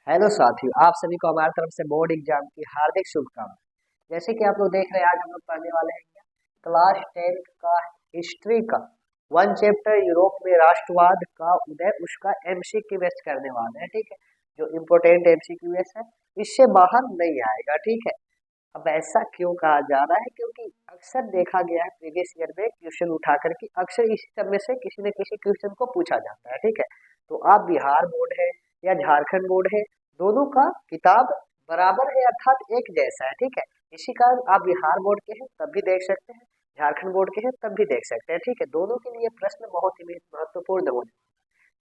Hello साथियों, आप सभी को हमारी तरफ से बोर्ड एग्जाम की हार्दिक शुभकामनाएं। जैसे कि आप लोग देख रहे हैं, आज हम लोग पढ़ने वाले हैं क्लास 10th का हिस्ट्री का वन चैप्टर यूरोप में राष्ट्रवाद का उदय, उसका एमसीक्यू बेस करने वाले हैं। ठीक है, जो इम्पोर्टेंट एमसीक्यू बेस है, इससे बाहर नहीं आएगा। ठीक है, अब ऐसा क्यों कहा जा रहा है? क्योंकि अक्सर देखा गया है प्रीवियस ईयर में क्वेश्चन उठा करके अक्सर इसी सब में से किसी न किसी क्वेश्चन को पूछा जाता है। ठीक है, तो आप बिहार बोर्ड है या झारखंड बोर्ड है, दोनों का किताब बराबर है, अर्थात एक जैसा है। ठीक है, इसी कारण आप बिहार बोर्ड के हैं तब भी देख सकते हैं, झारखंड बोर्ड के हैं तब भी देख सकते हैं। ठीक है, दोनों के लिए प्रश्न बहुत ही महत्वपूर्ण होने।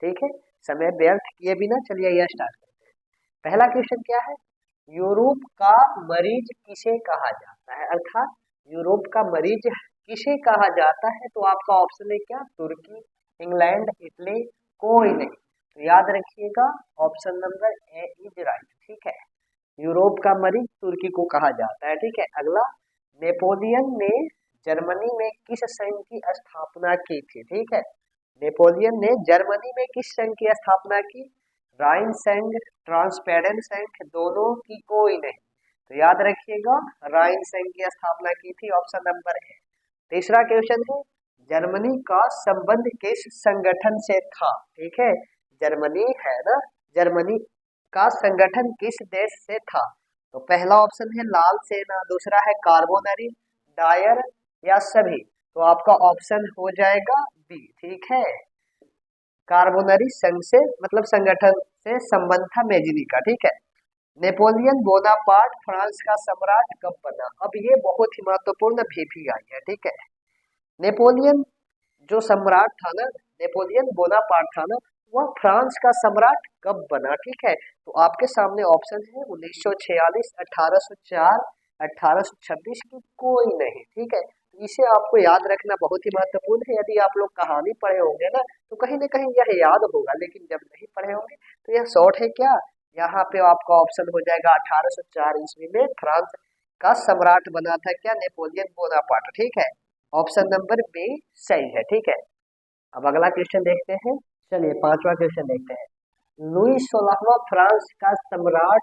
ठीक है, समय व्यर्थ किए बिना चलिए यह स्टार्ट करते हैं। पहला क्वेश्चन क्या है? यूरोप का मरीज किसे कहा जाता है, अर्थात यूरोप का मरीज किसे कहा जाता है? तो आपका ऑप्शन है क्या? तुर्की, इंग्लैंड, इटली, कोई नहीं। तो याद रखिएगा, option number A is right. ठीक है, यूरोप का मरीज तुर्की को कहा जाता है। ठीक है, अगला, नेपोलियन ने जर्मनी में किस संघ की स्थापना की थी? ठीक है, नेपोलियन ने जर्मनी में किस संघ की स्थापना की? राइन संघ, ट्रांसपेरेंट संघ, दोनों की कोई नहीं। तो याद रखिएगा, राइन संघ की स्थापना की थी, ऑप्शन नंबर है। तीसरा क्वेश्चन है, जर्मनी का संबंध किस संगठन से था? ठीक है, जर्मनी है ना, जर्मनी का संगठन किस देश से था? तो पहला ऑप्शन है लाल सेना, दूसरा है कार्बोनरी, डायर या सभी। तो आपका ऑप्शन हो जाएगा बी। ठीक है, कार्बोनरी संघ से मतलब संगठन से संबंध था मेजिनी का। ठीक है, नेपोलियन बोनापार्ट फ्रांस का सम्राट कब बना? अब ये बहुत ही महत्वपूर्ण भी आई है। ठीक है, नेपोलियन जो सम्राट था ना, नेपोलियन बोनापार्ट था ना, वह फ्रांस का सम्राट कब बना? ठीक है, तो आपके सामने ऑप्शन है 1946, 1804, 1826 की कोई नहीं। ठीक है, तो इसे आपको याद रखना बहुत ही महत्वपूर्ण है। यदि आप लोग कहानी पढ़े होंगे ना, तो कहीं ना कहीं यह याद होगा, लेकिन जब नहीं पढ़े होंगे तो यह शॉर्ट है क्या? यहाँ पे आपका ऑप्शन हो जाएगा 1804 ईस्वी में फ्रांस का सम्राट बना था क्या? Napoleon Bonaparte. ठीक है, ऑप्शन नंबर बी सही है। ठीक है, अब अगला क्वेश्चन देखते हैं। चलिए पांचवा क्वेश्चन देखते हैं। लुई 16वां फ्रांस का सम्राट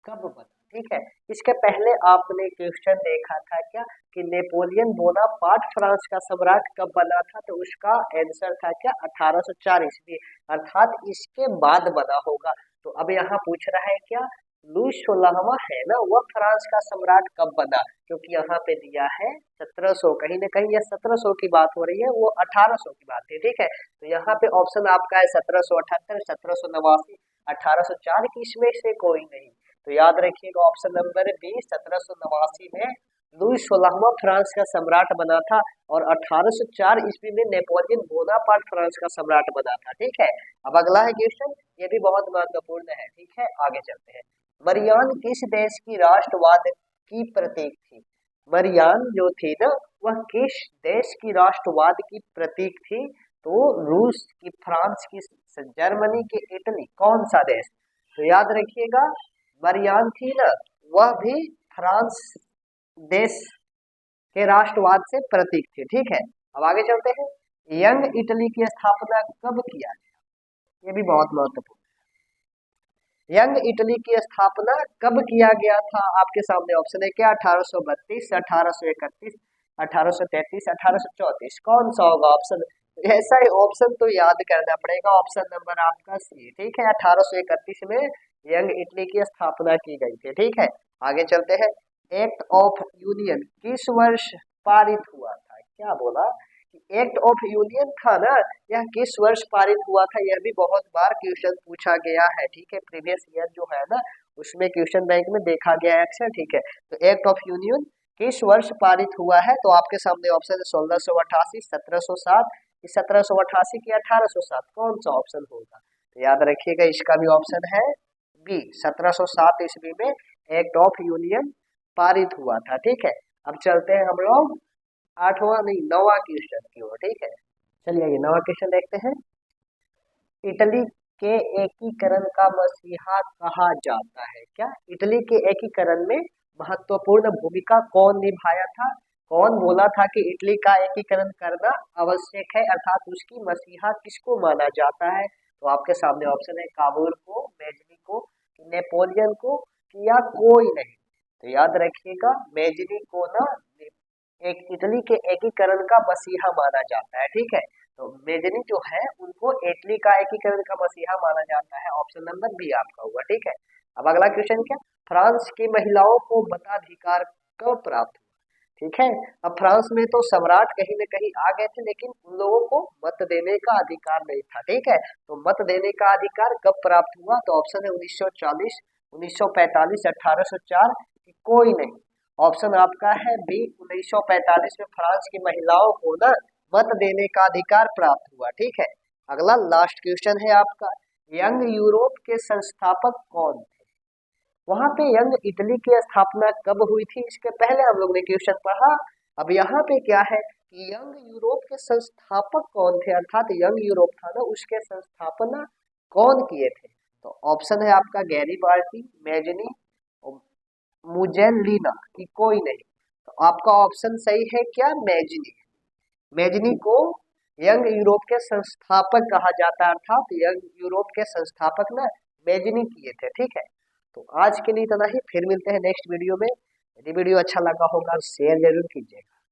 कब बना? ठीक है, इसके पहले आपने क्वेश्चन देखा था क्या कि नेपोलियन बोनापार्ट फ्रांस का सम्राट कब बना था? तो उसका आंसर था क्या? 1804 ईस्वी, अर्थात इसके बाद बना होगा। तो अब यहाँ पूछ रहा है क्या, लुई 16वां है ना, वह फ्रांस का सम्राट कब बना? क्योंकि यहाँ पे दिया है 1700, कहीं ना कहीं यह 1700 की बात हो रही है, वो 1800 की बात है। ठीक है, तो यहाँ पे ऑप्शन आपका है 1778, 1789, 1804 की, इसमें से कोई नहीं। तो याद रखिएगा, ऑप्शन नंबर बी 1789 में लुई 16वां फ्रांस का सम्राट बना था, और 1804 ईस्वी में नेपोलियन बोनापार्ट फ्रांस का सम्राट बना था। ठीक है, अब अगला है क्वेश्चन, ये भी बहुत महत्वपूर्ण है। ठीक है, आगे चलते हैं। मरियान किस देश की राष्ट्रवाद की प्रतीक थी? मरियान जो थी ना, वह किस देश की राष्ट्रवाद की प्रतीक थी? तो रूस की, फ्रांस की, जर्मनी की, इटली, कौन सा देश? तो याद रखिएगा, मरियान थी ना, वह भी फ्रांस देश के राष्ट्रवाद से प्रतीक थे। ठीक है, अब आगे चलते हैं। यंग इटली की स्थापना कब किया गया? ये भी बहुत महत्वपूर्ण। यंग इटली की स्थापना कब किया गया था? आपके सामने ऑप्शन है क्या? 1832, 1831, 1833, 1834, कौन सा होगा ऑप्शन? ऐसा ही ऑप्शन तो याद करना पड़ेगा, ऑप्शन नंबर आपका सी। ठीक है, 1831 में यंग इटली की स्थापना की गई थी। ठीक है, आगे चलते हैं। एक्ट ऑफ यूनियन किस वर्ष पारित हुआ था? क्या बोला? एक्ट ऑफ यूनियन था ना, यह किस वर्ष पारित हुआ था? यह भी बहुत बार क्वेश्चन पूछा गया है। ठीक है, प्रीवियस ईयर जो है ना, उसमें क्वेश्चन बैंक में देखा गया है अक्सर। ठीक है, तो एक्ट ऑफ यूनियन किस वर्ष पारित हुआ है? तो आपके सामने ऑप्शन है 1688, 1707, 1788 की 1807, कौन सा ऑप्शन होगा? तो याद रखिएगा, इसका भी ऑप्शन है बी, 1707 ईस्वी में एक्ट ऑफ यूनियन पारित हुआ था। ठीक है, अब चलते हैं हम लोग आठवां नहीं नौवां क्वेश्चन की ओर। ठीक है, चलिए ये नवा क्वेश्चन देखते हैं। इटली के एकीकरण का मसीहा कहा जाता है क्या? इटली के एकीकरण में महत्वपूर्ण भूमिका कौन निभाया था? कौन बोला था कि इटली का एकीकरण करना आवश्यक है, अर्थात उसकी मसीहा किसको माना जाता है? तो आपके सामने ऑप्शन है काबूल को, मेजनी को, नेपोलियन को किया कोई नहीं। तो याद रखिएगा मेजनी को ना एक इटली के एकीकरण का मसीहा माना जाता है, ठीक है। तो मेजनी जो है उनको इटली का एकीकरण का मसीहा माना जाता है। ऑप्शन नंबर बी आपका हुआ, ठीक है। अब अगला क्वेश्चन क्या, फ्रांस की महिलाओं को मताधिकार कब प्राप्त हुआ? ठीक है, अब फ्रांस में तो सम्राट कहीं न कहीं आ गए थे, लेकिन उन लोगों को मत देने का अधिकार नहीं था, ठीक है। तो मत देने का अधिकार कब प्राप्त हुआ? तो ऑप्शन है 1940, 1945, 1804 कि कोई नहीं। ऑप्शन आपका है बी 1945 में फ्रांस की महिलाओं को ना मत देने का अधिकार प्राप्त हुआ, ठीक है। अगला लास्ट क्वेश्चन है आपका, यंग यूरोप के संस्थापक कौन थे? वहां पे यंग इटली की स्थापना कब हुई थी, इसके पहले हम लोग ने क्वेश्चन पढ़ा। अब यहाँ पे क्या है कि यंग यूरोप के संस्थापक कौन थे, अर्थात यंग यूरोप था ना उसके संस्थापना कौन किए थे? तो ऑप्शन है आपका गैरीबाल्डी, मेजनी, मुजेलिना की कोई नहीं। तो आपका ऑप्शन सही है क्या, मेजनी। मेजनी को यंग यूरोप के संस्थापक कहा जाता है, अर्थात यंग यूरोप के संस्थापक ना मेजनी किए थे, ठीक है। तो आज के लिए इतना ही, फिर मिलते हैं नेक्स्ट वीडियो में। यदि वीडियो अच्छा लगा होगा शेयर जरूर कीजिएगा।